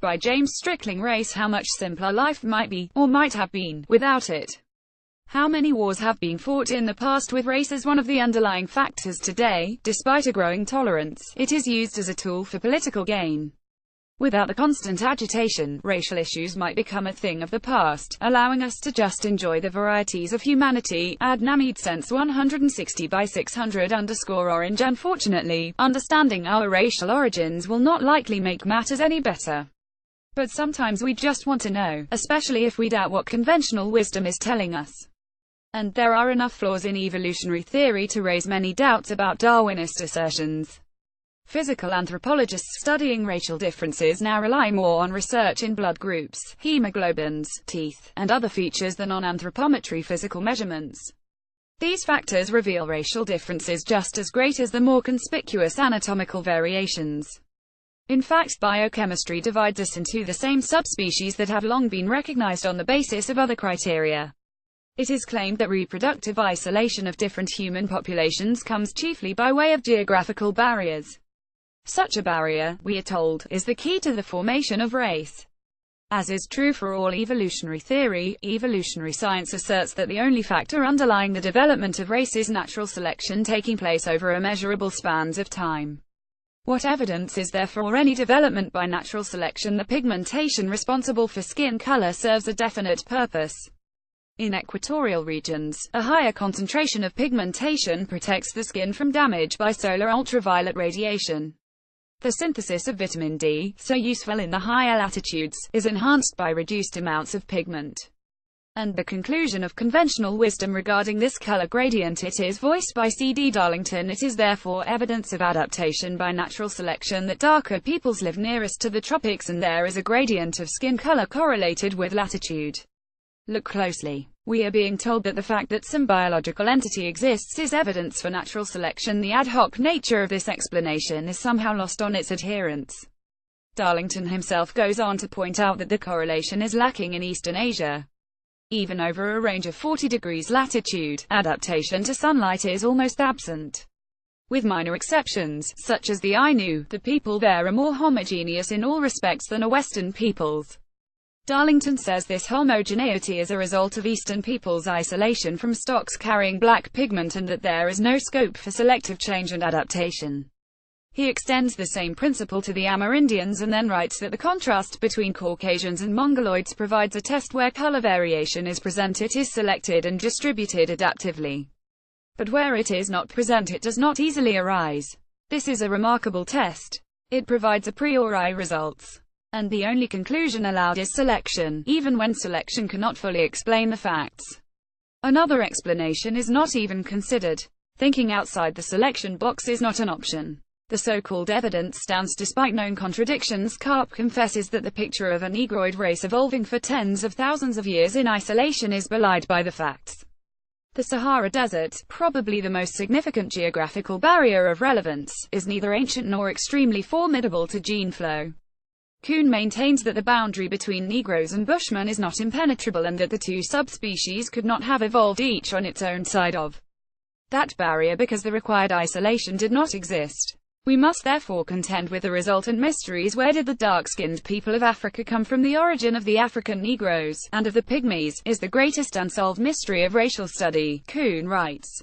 by James Strickling Race, how much simpler life might be, or might have been, without it. How many wars have been fought in the past with race as one of the underlying factors today? Despite a growing tolerance, it is used as a tool for political gain. Without the constant agitation, racial issues might become a thing of the past, allowing us to just enjoy the varieties of humanity. Ad Namid Sense 160 by 600_orange. Unfortunately, understanding our racial origins will not likely make matters any better. But sometimes we just want to know, especially if we doubt what conventional wisdom is telling us. And there are enough flaws in evolutionary theory to raise many doubts about Darwinist assertions. Physical anthropologists studying racial differences now rely more on research in blood groups, hemoglobins, teeth, and other features than on anthropometry physical measurements. These factors reveal racial differences just as great as the more conspicuous anatomical variations. In fact, biochemistry divides us into the same subspecies that have long been recognized on the basis of other criteria. It is claimed that reproductive isolation of different human populations comes chiefly by way of geographical barriers. Such a barrier, we are told, is the key to the formation of race. As is true for all evolutionary theory, evolutionary science asserts that the only factor underlying the development of race is natural selection taking place over immeasurable spans of time. What evidence is there for any development by natural selection? The pigmentation responsible for skin color serves a definite purpose. In equatorial regions, a higher concentration of pigmentation protects the skin from damage by solar ultraviolet radiation. The synthesis of vitamin D, so useful in the higher latitudes, is enhanced by reduced amounts of pigment. And the conclusion of conventional wisdom regarding this color gradient, it is voiced by C.D. Darlington. It is therefore evidence of adaptation by natural selection that darker peoples live nearest to the tropics and there is a gradient of skin color correlated with latitude. Look closely. We are being told that the fact that some biological entity exists is evidence for natural selection. The ad hoc nature of this explanation is somehow lost on its adherents. Darlington himself goes on to point out that the correlation is lacking in Eastern Asia. Even over a range of 40 degrees latitude, adaptation to sunlight is almost absent. With minor exceptions, such as the Ainu, the people there are more homogeneous in all respects than are Western peoples. Darlington says this homogeneity is a result of Eastern peoples' isolation from stocks carrying black pigment and that there is no scope for selective change and adaptation. He extends the same principle to the Amerindians and then writes that the contrast between Caucasians and Mongoloids provides a test where color variation is present, it is selected and distributed adaptively. But where it is not present, it does not easily arise. This is a remarkable test. It provides a priori results. And the only conclusion allowed is selection, even when selection cannot fully explain the facts. Another explanation is not even considered. Thinking outside the selection box is not an option. The so-called evidence stands despite known contradictions. Karp confesses that the picture of a Negroid race evolving for tens of thousands of years in isolation is belied by the facts. The Sahara Desert, probably the most significant geographical barrier of relevance, is neither ancient nor extremely formidable to gene flow. Kuhn maintains that the boundary between Negroes and Bushmen is not impenetrable and that the two subspecies could not have evolved each on its own side of that barrier because the required isolation did not exist. We must therefore contend with the resultant mysteries. Where did the dark-skinned people of Africa come from? The origin of the African Negroes, and of the Pygmies, is the greatest unsolved mystery of racial study, Kuhn writes.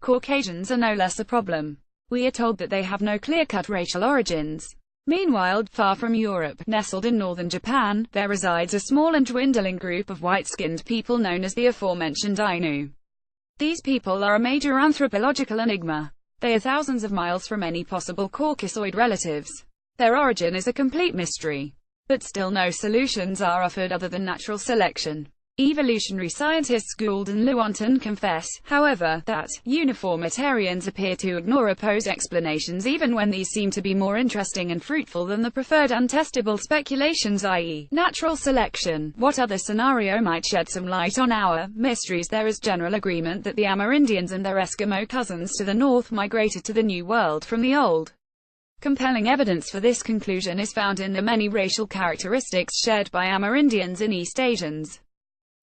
Caucasians are no less a problem. We are told that they have no clear-cut racial origins. Meanwhile, far from Europe, nestled in northern Japan, there resides a small and dwindling group of white-skinned people known as the aforementioned Ainu. These people are a major anthropological enigma. They are thousands of miles from any possible Caucasoid relatives. Their origin is a complete mystery. But still no solutions are offered other than natural selection. Evolutionary scientists Gould and Lewontin confess, however, that uniformitarians appear to ignore opposed explanations even when these seem to be more interesting and fruitful than the preferred untestable speculations, i.e., natural selection. What other scenario might shed some light on our mysteries? There is general agreement that the Amerindians and their Eskimo cousins to the north migrated to the New World from the Old. Compelling evidence for this conclusion is found in the many racial characteristics shared by Amerindians and East Asians.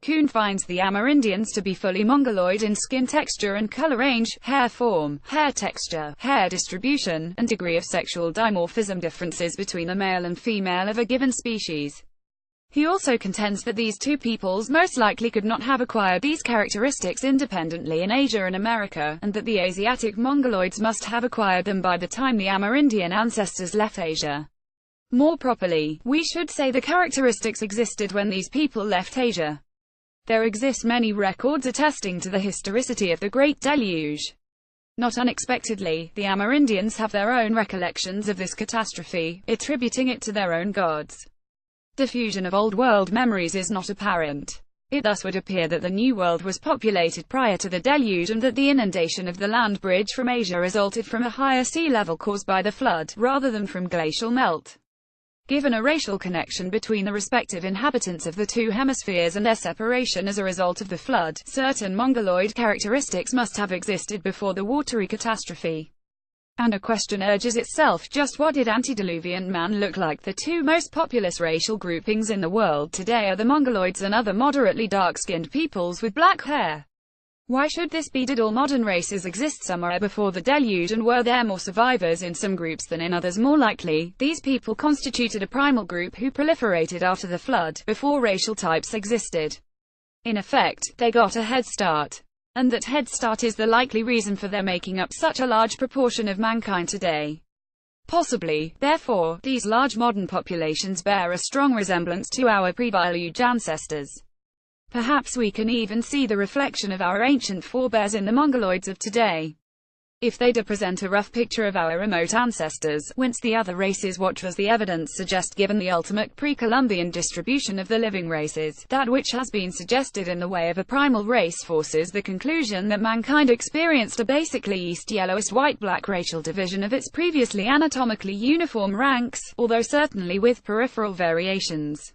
Kuhn finds the Amerindians to be fully Mongoloid in skin texture and color range, hair form, hair texture, hair distribution, and degree of sexual dimorphism differences between the male and female of a given species. He also contends that these two peoples most likely could not have acquired these characteristics independently in Asia and America, and that the Asiatic Mongoloids must have acquired them by the time the Amerindian ancestors left Asia. More properly, we should say the characteristics existed when these people left Asia. There exist many records attesting to the historicity of the Great Deluge. Not unexpectedly, the Amerindians have their own recollections of this catastrophe, attributing it to their own gods. Diffusion of Old World memories is not apparent. It thus would appear that the New World was populated prior to the deluge and that the inundation of the land bridge from Asia resulted from a higher sea level caused by the flood, rather than from glacial melt. Given a racial connection between the respective inhabitants of the two hemispheres and their separation as a result of the flood, certain Mongoloid characteristics must have existed before the watery catastrophe. And a question urges itself: just what did antediluvian man look like? The two most populous racial groupings in the world today are the Mongoloids and other moderately dark-skinned peoples with black hair. Why should this be? Did all modern races exist somewhere before the deluge, and were there more survivors in some groups than in others? More likely, these people constituted a primal group who proliferated after the flood, before racial types existed. In effect, they got a head start. And that head start is the likely reason for their making up such a large proportion of mankind today. Possibly, therefore, these large modern populations bear a strong resemblance to our pre-deluge ancestors. Perhaps we can even see the reflection of our ancient forebears in the Mongoloids of today. If they do present a rough picture of our remote ancestors, whence the other races, what does the evidence suggest given the ultimate pre-Columbian distribution of the living races? That which has been suggested in the way of a primal race forces the conclusion that mankind experienced a basically east-yellow-white-black racial division of its previously anatomically uniform ranks, although certainly with peripheral variations.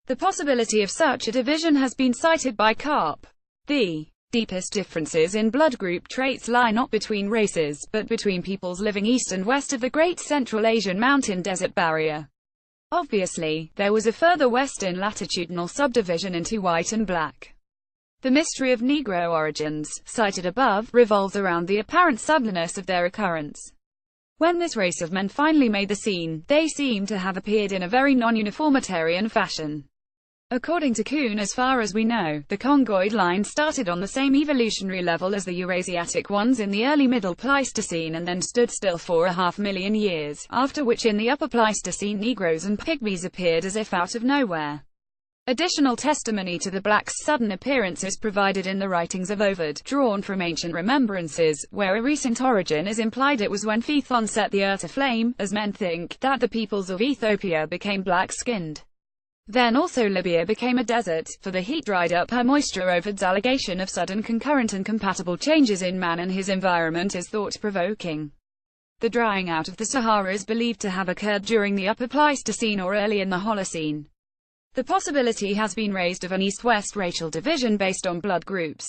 The possibility of such a division has been cited by Karp. The deepest differences in blood group traits lie not between races, but between peoples living east and west of the Great Central Asian Mountain Desert Barrier. Obviously, there was a further western latitudinal subdivision into white and black. The mystery of Negro origins, cited above, revolves around the apparent suddenness of their occurrence. When this race of men finally made the scene, they seem to have appeared in a very non-uniformitarian fashion. According to Kuhn, as far as we know, the Congoid line started on the same evolutionary level as the Eurasiatic ones in the early Middle Pleistocene and then stood still for 500,000 years, after which in the Upper Pleistocene Negroes and Pygmies appeared as if out of nowhere. Additional testimony to the blacks' sudden appearance is provided in the writings of Ovid, drawn from ancient remembrances, where a recent origin is implied. It was when Phaethon set the earth aflame, as men think, that the peoples of Ethiopia became black-skinned. Then also Libya became a desert, for the heat dried up her moisture. Ovid's allegation of sudden concurrent and compatible changes in man and his environment is thought-provoking. The drying out of the Sahara is believed to have occurred during the Upper Pleistocene or early in the Holocene. The possibility has been raised of an east-west racial division based on blood groups.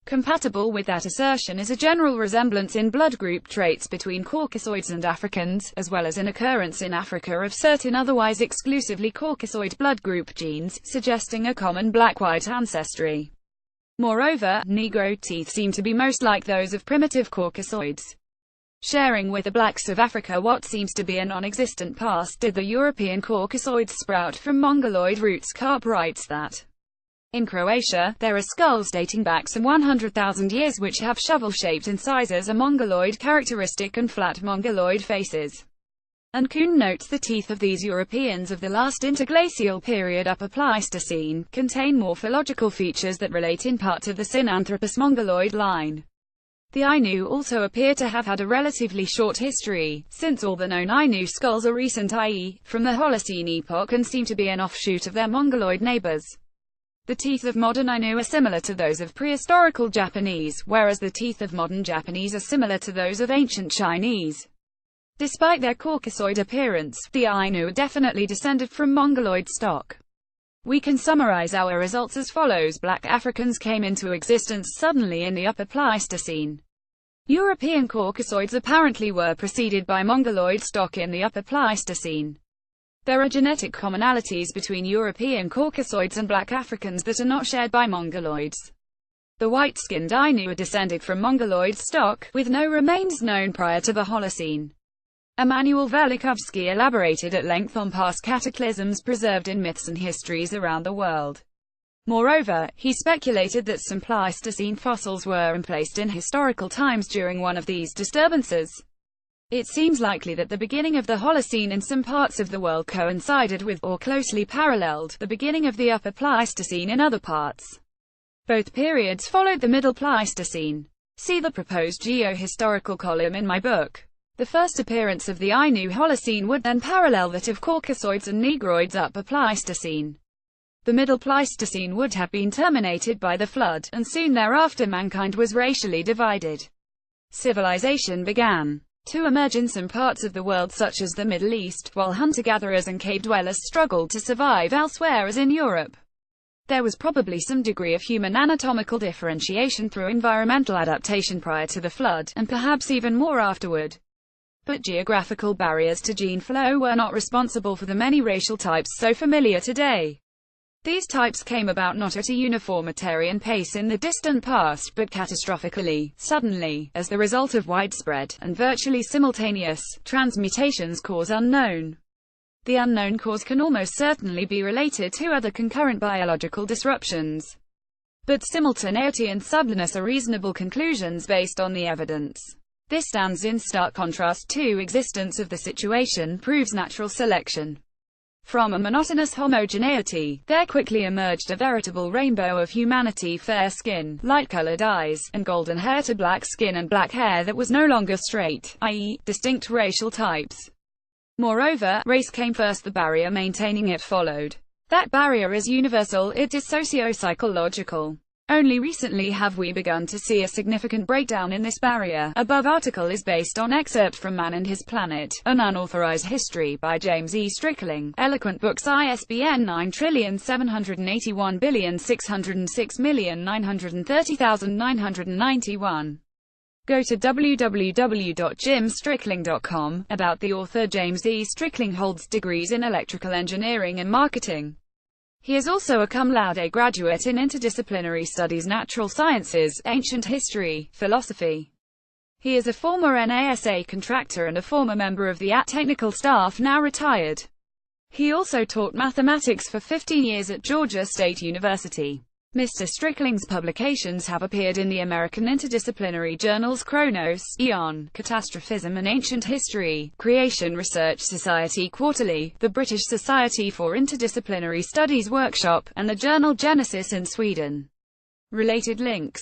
Compatible with that assertion is a general resemblance in blood group traits between Caucasoids and Africans, as well as an occurrence in Africa of certain otherwise exclusively Caucasoid blood group genes, suggesting a common black-white ancestry. Moreover, Negro teeth seem to be most like those of primitive Caucasoids. Sharing with the blacks of Africa what seems to be a non-existent past, did the European Caucasoids sprout from Mongoloid roots? Karp writes that in Croatia, there are skulls dating back some 100,000 years which have shovel-shaped incisors, a Mongoloid characteristic, and flat Mongoloid faces. And Kuhn notes the teeth of these Europeans of the last interglacial period, Upper Pleistocene, contain morphological features that relate in part to the Sinanthropus Mongoloid line. The Ainu also appear to have had a relatively short history, since all the known Ainu skulls are recent, i.e., from the Holocene epoch, and seem to be an offshoot of their Mongoloid neighbors. The teeth of modern Ainu are similar to those of prehistorical Japanese, whereas the teeth of modern Japanese are similar to those of ancient Chinese. Despite their Caucasoid appearance, the Ainu are definitely descended from Mongoloid stock. We can summarize our results as follows. Black Africans came into existence suddenly in the Upper Pleistocene. European Caucasoids apparently were preceded by Mongoloid stock in the Upper Pleistocene. There are genetic commonalities between European Caucasoids and black Africans that are not shared by Mongoloids. The white-skinned Ainu are descended from Mongoloid stock, with no remains known prior to the Holocene. Emanuel Velikovsky elaborated at length on past cataclysms preserved in myths and histories around the world. Moreover, he speculated that some Pleistocene fossils were emplaced in historical times during one of these disturbances. It seems likely that the beginning of the Holocene in some parts of the world coincided with, or closely paralleled, the beginning of the Upper Pleistocene in other parts. Both periods followed the Middle Pleistocene. See the proposed geohistorical column in my book. The first appearance of the Ainu Holocene would then parallel that of Caucasoids and Negroids Upper Pleistocene. The Middle Pleistocene would have been terminated by the flood, and soon thereafter mankind was racially divided. Civilization began to emerge in some parts of the world such as the Middle East, while hunter-gatherers and cave-dwellers struggled to survive elsewhere as in Europe. There was probably some degree of human anatomical differentiation through environmental adaptation prior to the flood, and perhaps even more afterward. But geographical barriers to gene flow were not responsible for the many racial types so familiar today. These types came about not at a uniformitarian pace in the distant past, but catastrophically, suddenly, as the result of widespread, and virtually simultaneous, transmutations cause unknown. The unknown cause can almost certainly be related to other concurrent biological disruptions. But simultaneity and suddenness are reasonable conclusions based on the evidence. This stands in stark contrast to existence of the situation proves natural selection. From a monotonous homogeneity, there quickly emerged a veritable rainbow of humanity: fair skin, light-colored eyes, and golden hair, to black skin and black hair that was no longer straight, i.e., distinct racial types. Moreover, race came first, the barrier maintaining it followed. That barrier is universal, it is socio-psychological. Only recently have we begun to see a significant breakdown in this barrier. Above article is based on excerpt from Man and His Planet, an unauthorized history by James E. Strickling, Eloquent Books, ISBN 9781606930930,991. Go to www.jimstrickling.com. About the author: James E. Strickling holds degrees in electrical engineering and marketing. He is also a cum laude graduate in interdisciplinary studies, natural sciences, ancient history, philosophy. He is a former NASA contractor and a former member of the AT technical staff, now retired. He also taught mathematics for 15 years at Georgia State University. Mr. Strickling's publications have appeared in the American interdisciplinary journals Chronos, Eon, Catastrophism and Ancient History, Creation Research Society Quarterly, the British Society for Interdisciplinary Studies Workshop, and the journal Genesis in Sweden. Related links.